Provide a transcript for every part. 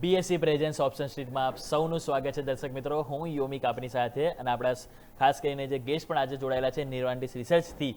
BSc presence option સ્ટ્રીટમાં આપ સૌનું સ્વાગત છે દર્શક મિત્રો. હું યોમિક આપની સાથે અને આપણા ખાસ કરીને જે ગેસ્ટ પણ આજે જોડાયેલા છે નિર્વાણિસ રિસર્ચથી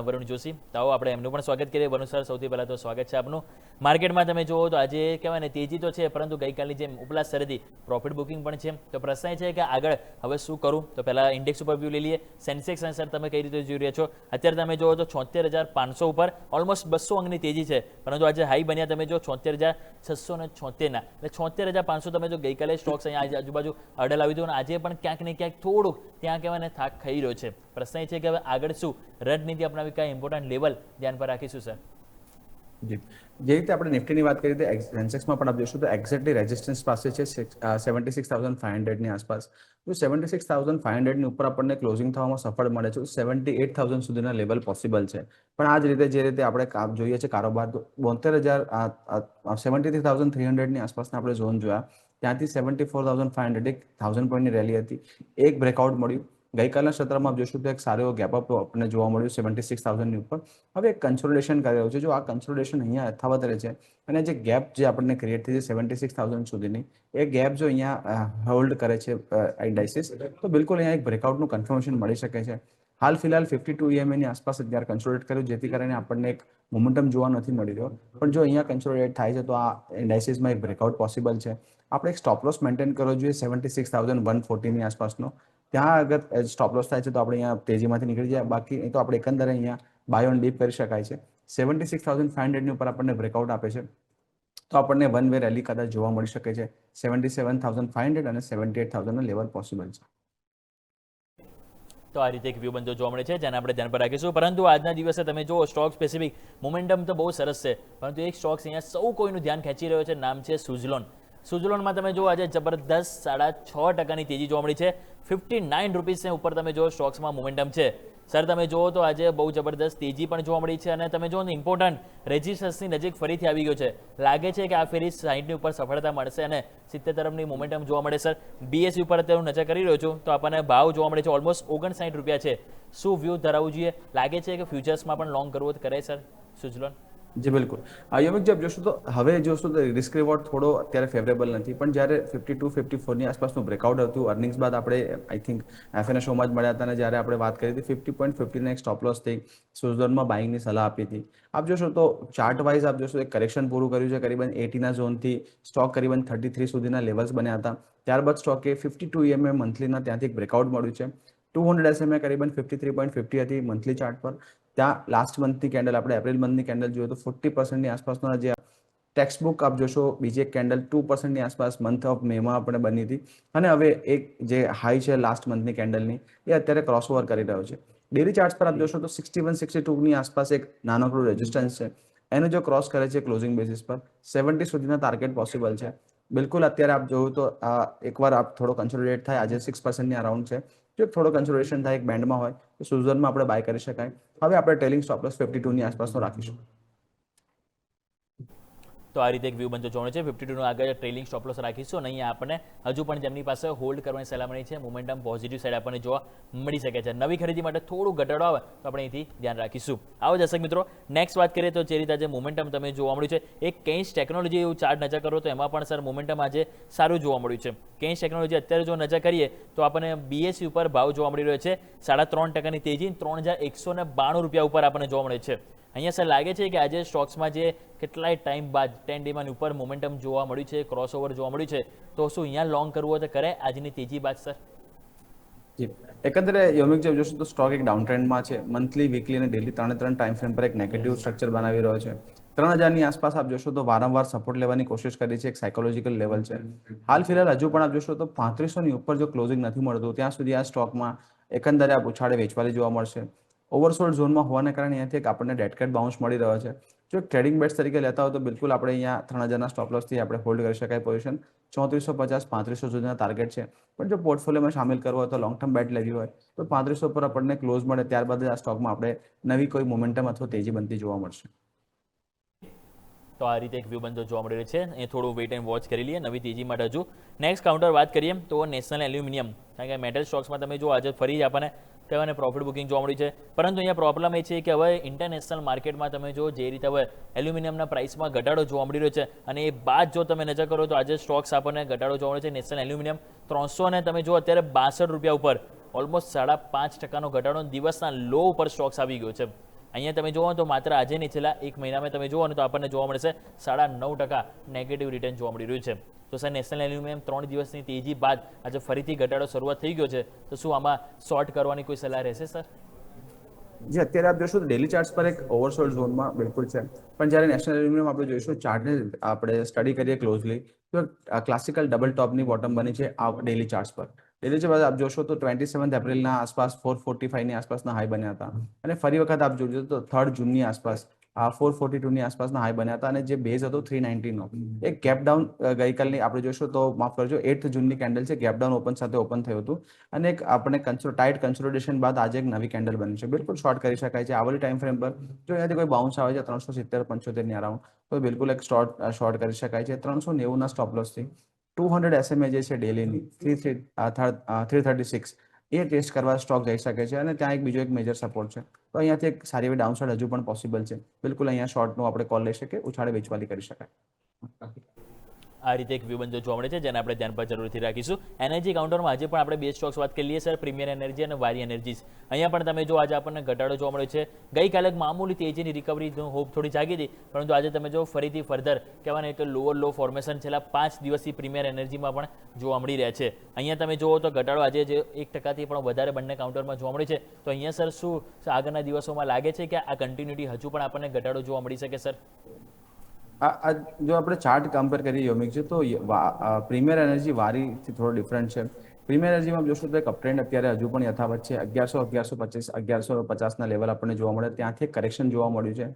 વરુણ જોશી. તો આપણે એમનું પણ સ્વાગત કરીએ. વરુણ સર, સૌથી પહેલાં તો સ્વાગત છે આપનું. માર્કેટમાં તમે જુઓ તો આજે કહેવાય ને તેજી તો છે, પરંતુ ગઈકાલની જેમ ઉપલા સ્તરેથી પ્રોફિટ બુકિંગ પણ છે. તો પ્રશ્ન છે કે આગળ હવે શું કરું? તો પહેલાં ઇન્ડેક્સ ઉપર વ્યૂ લઈ લઈએ. સેન્સેક્સ સર તમે કઈ રીતે જોઈ રહ્યા છો? અત્યારે તમે જુઓ તો 76,500 ઉપર ઓલમોસ્ટ 200 અંકની તેજી છે, પરંતુ આજે હાઈ બન્યા તમે જો 76,676ના, એટલે 76,500 તમે જો ગઈકાલે સ્ટોક્સ અહીંયા આજુબાજુ અડલ આવી હતું અને આજે પણ ક્યાંક ને ક્યાંક થોડુંક ત્યાં કહેવાય ને થાક ખાઈ રહ્યો છે. પ્રશ્ન એ છે કે હવે આગળ શું રણનીતિ અપનાવી, કયા ઇમ્પોર્ટન્ટ લેવલ ધ્યાન પર રાખીશું સર? જી, જે રીતે આપણે નિફ્ટીની વાત કરી હતી, સેન્સેક્સમાં પણ આપણે જોઈશું તો એક્ઝેક્ટલી રેઝિસ્ટન્સ પાસે છે 76,500ની આસપાસ. જો 76,500ની ઉપર આપણને ક્લોઝિંગ થવામાં સફળ મળે છે, 78,000 સુધીના લેવલ પોસિબલ છે. પણ આ જ રીતે જે રીતે આપણે જોઈએ છે કારોબાર, તો 73,300ની આસપાસના આપણે ઝોન જોયા, ત્યાંથી 74,500 1000 પોઈન્ટની રેલી હતી, એક બ્રેકઆઉટ મળ્યું. ગઈકાલના સત્રમાં જોઈશું તો એક સારો ગેપઅપ આપણને જોવા મળ્યું 76,000ની ઉપર. હવે એક કન્સોલિડેશન કરી રહ્યું છે. જો આ કન્સોલિડેશન અહીંયા યથાવત રહે છે અને જે ગેપ જે આપણને ક્રિએટ થઈ છે 76,000 સુધીની, એ ગેપ જો અહીંયા હોલ્ડ કરે છે ઇન્ડાઇસિસ, તો બિલકુલ અહીંયા એક બ્રેકઆઉટનું કન્ફર્મેશન મળી શકે છે. હાલ ફિલહાલ 52 EMAની આસપાસ અત્યારે કન્સોલિડેટ કર્યું, જેથી કરીને આપણને એક મોમેન્ટમ જોવા નથી મળી રહ્યો. પણ જો અહીંયા કન્સોલિડેટ થાય છે તો આ ઇન્ડાઇસિસમાં એક બ્રેકઆઉટ પોસિબલ છે. આપણે એક સ્ટોપ લોસ મેન્ટેન કરવો જોઈએ 76,140ની આસપાસનો. ત્યાં અગર સ્ટોપ લોસ થાય છે તો આપણે અહીંયા તેજીમાંથી નીકળી જાય, બાકી તો આપણે એકંદરે અહીંયા બાય ઓન ડીપ કરી શકાય છે. 76,500ની ઉપર આપણને બ્રેકઆઉટ આપે છે તો આપણને વન વે રેલી કદાચ જોવા મળી શકે છે. 77,500 અને 78,000 લેવલ પોસિબલ છે. તો આ રીતે એક વ્યૂ બનતો જોવા મળે છે, જેને આપણે ધ્યાન પર રાખીશું. પરંતુ આજના દિવસે તમે જુઓ સ્ટોક સ્પેસિફિક મોમેન્ટમ તો બહુ સરસ છે, પરંતુ એક સ્ટોક્સ અહીંયા સૌ કોઈનું ધ્યાન ખેંચી રહ્યો છે, નામ છે સુઝલોન. સુઝલોનમાં તમે જુઓ આજે જબરદસ્ત 6.5% તેજી જોવા મળી છે. 59 રૂપીસને ઉપર તમે જુઓ સ્ટોક્સમાં મોમેન્ટમ છે. સર તમે જુઓ તો આજે બહુ જબરદસ્ત તેજી પણ જોવા મળી છે અને તમે જુઓ ને ઇમ્પોર્ટન્ટ રેઝિસ્ટન્સની નજીક ફરીથી આવી ગયો છે. લાગે છે કે આ ફેરી 60ની ઉપર સફળતા મળશે અને 70 તરફની મોમેન્ટમ જોવા મળે. સર બીએસસી ઉપર અત્યારે હું નજર કરી રહ્યો છું તો આપણને ભાવ જોવા મળે છે ઓલમોસ્ટ 59 રૂપિયા છે. શું વ્યૂ ધરાવવું જોઈએ? લાગે છે કે ફ્યુચર્સમાં પણ લોંગ કરવો કરે સર સુઝલોન? જી બિલકુલ. યોમિક જબ જોશું તો હવે જોશું તો રિસ્ક રિવોર્ડ થોડો અત્યારે ફેવરેબલ નથી, પણ જ્યારે 52-54ની આસપાસનું બ્રેકઆઉટ હતું અર્નિંગ્સ બાદ આપણે આઈ થિંક એફએનએ શોમાં જ મળ્યા હતા અને જ્યારે આપણે વાત કરી હતી 50.50 એક સ્ટોપ લોસ થઈ સુઝલોનમાં બાઇંગની સલાહ આપી હતી. આપ જોશો તો ચાર્ટ વાઇઝ આપ જોશો એક કરેક્શન પૂરું કર્યું છે. કરીબન 80ના ઝોનથી સ્ટોક કરીબન 33 સુધીના લેવલ્સ બન્યા હતા. ત્યારબાદ સ્ટોકે 52 EMA મંથલીના ત્યાંથી એક બ્રેકઆઉટ મળ્યું છે. 200 SMA કરીબન 53.50 હતી મંથલી ચાર્ટ પર. ત્યાં લાસ્ટ મંથની કેન્ડલ આપણે એપ્રિલ મંથની કેન્ડલ જોઈએ તો 40%ની આસપાસનો જે ટેક્સ્ટ બુક આપ જોશો, બીજી એક કેન્ડલ 2%ની આસપાસ મંથ ઓફ મેમાં આપણે બની હતી અને હવે એક જે હાઈ છે લાસ્ટ મંથની કેન્ડલની એ અત્યારે ક્રોસઓવર કરી રહ્યો છે. ડેલી ચાર્ટ્સ પર આપ જોશો તો 61-62ની આસપાસ એક નાનકડું રેઝિસ્ટન્સ છે. એને જો ક્રોસ કરે છે ક્લોઝિંગ બેસિસ પર 70 સુધીના ટાર્ગેટ પોસિબલ છે. બિલકુલ અત્યારે આપ જોયું તો એકવાર આપ થોડો કન્સોલિડેટ થાય, આજે 6%ની અરાઉન્ડ છે. જો થોડો કન્સોલિડેશન થાય એક બેન્ડમાં હોય તો સુઝલોનમાં આપણે બાય કરી શકાય. હવે આપણે ટ્રેલિંગ સ્ટોપ લોસ 52ની આસપાસનો રાખીશું. તો આ રીતે એક વ્યૂ બનતો જોવા છે. 52નું આગળ ટ્રેલિંગ સ્ટોપ લોસ રાખીશું અને અહીંયા આપણને હજુ પણ જેમની પાસે હોલ્ડ કરવાની સલાહ મળી છે, મોમેન્ટમ પોઝિટિવ સાઈડ આપણને જોવા મળી શકે છે. નવી ખરીદી માટે થોડું ઘટાડો આવે તો આપણે અહીંથી ધ્યાન રાખીશું. આવો દર્શક મિત્રો, નેક્સ્ટ વાત કરીએ તો જે રીતે આજે મોમેન્ટમ તમે જોવા મળ્યું છે, એક કેન્સ ટેકનોલોજી એવું ચાર્ટ નજર કરો તો એમાં પણ સર મોમેન્ટમ આજે સારું જોવા મળ્યું છે. કેન્સ ટેકનોલોજી અત્યારે જો નજર કરીએ તો આપણને બીએસસી ઉપર ભાવ જોવા મળી રહ્યો છે 3.5%ની તેજી, 3,192 રૂપિયા ઉપર આપણને જોવા મળે છે. અહીંયા સર લાગે છે કે આજે સ્ટોક્સમાં જે કેટલાય ટાઈમ બાદ 10 ડેમાં ઉપર મોમેન્ટમ જોવા મળ્યું છે, ક્રોસઓવર જોવા મળ્યું છે, તો શું અહીંયા લોંગ કરવું હોય તો કરે આજની તેજી બાદ સર? જી, એકંદરે યોમિક જે જોશું તો સ્ટોક એક ડાઉન ટ્રેન્ડમાં છે. મંથલી, વીકલી અને ડેલી ત્રણે ટાઈમ ફ્રેમ પર એક નેગેટિવ સ્ટ્રક્ચર બનાવી રહ્યો છે. 3,000ની આસપાસ આપ જોશો તો વારંવાર સપોર્ટ લેવાની કોશિશ કરી છે, એક સાયકોલોજીકલ લેવલ છે. હાલ ફિલહાલ હજુ પણ આપ જોશો તો 3500ની ઉપર જો ક્લોઝિંગ નથી મળતું ત્યાં સુધી આ સ્ટોકમાં એકંદરે આપ ઉછાળે વેચવાલી જોવા મળશે. ઓવરસોલ્ડ ઝોનમાં હોવાને કારણે અહીંયાથી એક આપણને ડેડકેટ બાઉન્સ મળી રહ્યો છે. જો એક ટ્રેડિંગ બેટ્સ તરીકે લેતા હોય તો બિલકુલ આપણે અહીંયા 3,000ના સ્ટોપ લોસથી આપણે હોલ્ડ કરી શકાય પોઝિશન. 3450-3500 સુધીના ટાર્ગેટ છે. પણ જો પોર્ટફોલિયોમાં સામેલ કરવો હોય તો લોંગ ટર્મ બેટ લેવી હોય તો 3500 પર આપણને ક્લોઝ મળે ત્યારબાદ આ સ્ટોકમાં આપણે નવી કોઈ મોમેન્ટમ અથવા તેજી બનતી જોવા મળશે. તો આ રીતે એક વ્યૂ બનતો જોવા મળી રહ્યો છે. એ થોડું વેઇટ એન્ડ વોચ કરી લઈએ નવી તેજી માટે. હજુ નેક્સ્ટ કાઉન્ટર વાત કરીએ તો નેશનલ એલ્યુમિનિયમ, કારણ કે મેટલ સ્ટોક્સમાં તમે જો આજે ફરી આપણને કહેવાય પ્રોફિટ બુકિંગ જોવા મળ્યું છે. પરંતુ અહીંયા પ્રોબ્લેમ એ છે કે હવે ઇન્ટરનેશનલ માર્કેટમાં તમે જો જે રીતે હવે એલ્યુમિનિયમના પ્રાઇસમાં ઘટાડો જોવા મળી રહ્યો છે અને એ બાદ જો તમે નજર કરો તો આજે સ્ટોક્સ આપણને ઘટાડો જોવા મળે છે. નેશનલ એલ્યુમિનિયમ 300 ને તમે જો અત્યારે 62 રૂપિયા ઉપર ઓલમોસ્ટ 5.5% ઘટાડો દિવસના લો ઉપર સ્ટોક્સ આવી ગયો છે. અહીંયા તમે જુઓ તો માત્ર આજે નહીં છેલ્લા એક મહિનામાં તમે જુઓ ને તો આપણને જોવા મળશે 9.5% નેગેટિવ રિટર્ન જોવા મળી રહ્યું છે. તો સર નેશનલ એલ્યુમિનિયમ 3 દિવસની તેજી બાદ આજે ફરીથી ઘટાડો શરૂઆત થઈ ગયો છે, તો શું આમાં શોર્ટ કરવાની કોઈ સલાહ રહેશે સર? જે અત્યારે આપ જોશો તો ડેલી ચાર્ટ્સ પર એક ઓવરસોલ્ડ ઝોનમાં બિલકુલ છે, પણ જ્યારે નેશનલ એલ્યુમિનિયમ આપણે જોઈશું ચાર્ટને આપણે સ્ટડી કરીએ ક્લોઝલી તો ક્લાસિકલ ડબલ ટોપની બોટમ બની છે આ ડેલી ચાર્ટ્સ પર. ડેલી ચાર્ટ આપ જોશો તો 27 એપ્રિલના આસપાસ 445ની આસપાસના હાઈ બન્યા હતા અને ફરી વખત આપ જોજો તો 3 જૂનની આસપાસ 442ની આસપાસના હાઈ બન્યા હતા અને જે બેઝ હતો 390નો એક ગેપ ડાઉન ગઈકાલની આપણે જોઈશું તો માફ કરજો 8th જૂનની કેન્ડલ છે, ગેપ ડાઉન ઓપન સાથે ઓપન થયું હતું અને એક આપણે ટાઇટ કન્સોલિડેશન બાદ આજે એક નવી કેન્ડલ બની છે. બિલકુલ શોર્ટ કરી શકાય છે આવલી ટાઈમ ફ્રેમ પર. જો અહીંયાથી કોઈ બાઉન્સ આવે છે 370-75ની અરાઉન્ડ તો બિલકુલ એક શોર્ટ કરી શકાય છે. 390ના સ્ટોપ લોસથી 200 SMA જે છે ડેલીની 336 એ ટેસ્ટ કરવા સ્ટોક જઈ શકે છે અને ત્યાં એક બીજો એક મેજર સપોર્ટ છે. તો અહીંયાથી એક સારી એવી ડાઉનસાઇડ હજુ પણ પોસિબલ છે. બિલકુલ અહીંયા શોર્ટનો આપણે કોલ લઈ શકીએ, ઉછાળે વેચવાલી કરી શકાય. આ રીતે એક વ્યૂ બંધો જોવા મળે છે જેને આપણે ધ્યાન પર જરૂરથી રાખીશું. એનર્જી કાઉન્ટરમાં આજે પણ આપણે બે સ્ટોક્સ વાત કરી લઈએ સર, પ્રીમિયર એનર્જી અને વારી એનર્જીસ. અહીંયા પણ તમે જો આજે આપણને ઘટાડો જોવા મળ્યો છે. ગઈકાલે મામૂલી તેજીની રિકવરી હોપ થોડી જાગી હતી, પરંતુ આજે તમે જો ફરીથી ફર્ધર કહેવાય કે લોઅર લો ફોર્મેશન છેલ્લા 5 દિવસથી પ્રીમિયર એનર્જીમાં પણ જોવા મળી રહ્યા છે. અહીંયા તમે જુઓ તો ઘટાડો આજે જે 1%થી પણ વધારે બંને કાઉન્ટરમાં જોવા મળ્યો છે. તો અહીંયા સર શું આગળના દિવસોમાં લાગે છે કે આ કન્ટિન્યુટી હજુ પણ આપણને ઘટાડો જોવા મળી શકે સર? જો આપણે ચાર્ટ કમ્પેર કરીએ યોમિક છે તો પ્રીમિયર એનર્જી વારીથી થોડો ડિફરન્ટ છે. પ્રીમિયર એનર્જીમાં જોશો તો એક અપટ્રેન્ડ અત્યારે હજુ પણ યથાવત છે. 1100-1150 લેવલ આપણને જોવા મળે, ત્યાંથી એક કરેક્શન જોવા મળ્યું છે.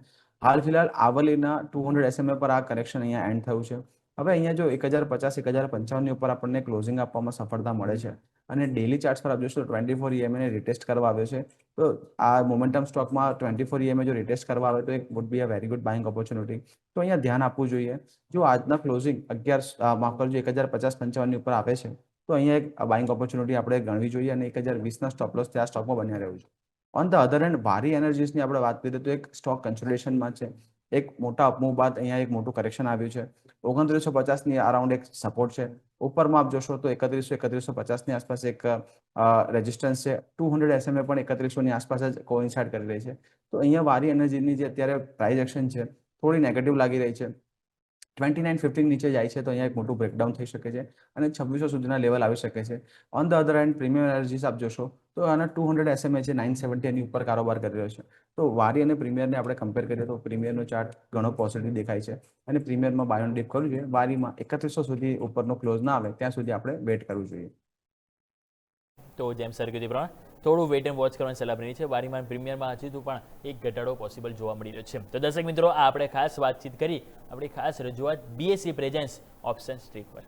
હાલ ફિલહાલ આવલીના 200 SMA પર આ કરેક્શન અહીંયા એન્ડ થયું છે. હવે અહીંયા જો 1050-1055ની ઉપર આપણને ક્લોઝિંગ આપવામાં સફળતા મળે છે અને ડેલી ચાર્ટ્સ પર આપ જોશો 24 EMA ને રિટેસ્ટ કરવા આવ્યો છે. તો આ મોમેન્ટમ સ્ટોકમાં 24 EMA જો રિટેસ્ટ કરવા આવે તો એક would be a very good buying opportunity. તો અહીંયા ધ્યાન આપવું જોઈએ. જો આજના ક્લોઝિંગ 1050-55ની ઉપર આવે છે તો અહીંયા એક બાઇંગ ઓપોર્ચ્યુનિટી આપણે ગણવી જોઈએ અને 1020ના સ્ટોપ લોસ ત્યાં સ્ટોકમાં બન્યા રહેવું જોઈએ. ઓન ધ અધર હેન્ડ વારી એનર્જીસની આપણે વાત કરીએ તો એક સ્ટોક કન્સોલિડેશનમાં છે. એક મોટા અપમૂવ બાદ અહીંયા એક મોટું કરેક્શન આવ્યું છે. 2950ની અરાઉન્ડ એક સપોર્ટ છે. ઉપરમાં આપ જોશો તો 3150-3150ની આસપાસ એક રેઝિસ્ટન્સ છે. 200 SMA પણ 3100ની આસપાસ જ કોઇન્સાઇડ કરી રહી છે. તો અહીંયા વારી એનર્જીની જે અત્યારે પ્રાઇસ એક્શન છે થોડી નેગેટિવ લાગી રહી છે. 2950 નીચે જાય છે તો અહીંયા એક મોટું બ્રેકડાઉન થઈ શકે છે અને 2600 સુધીના લેવલ આવી શકે છે. On the other hand premium energies આપ જોશો તો આના 200 SMA છે 970 એની ઉપર કારોબાર કરી રહ્યો છે. તો વારી અને પ્રીમિયરને આપણે કમ્પેર કરીએ તો પ્રીમિયરનો ચાર્ટ ઘણો પોઝિટિવ દેખાય છે અને પ્રીમિયરમાં બાય ઓન ડીપ કરવું જોઈએ. વારીમાં 3100 સુધી ઉપરનો ક્લોઝ ના આવે ત્યાં સુધી આપણે વેટ કરવું જોઈએ. તો જેમ સર કીધું પ્રમાણે થોડું વેટ એન્ડ વોચ કરવાની સલાહ આપી છે. વારીમાં પ્રીમિયરમાં હજી પણ એક ઘટાડો પોસિબલ જોવા મળી રહ્યો છે. તો દર્શક મિત્રો, આ આપણે ખાસ વાતચીત કરી આપણી ખાસ રજૂઆત BSE પ્રેઝન્સ ઓપ્શન સ્ટ્રીટ પર.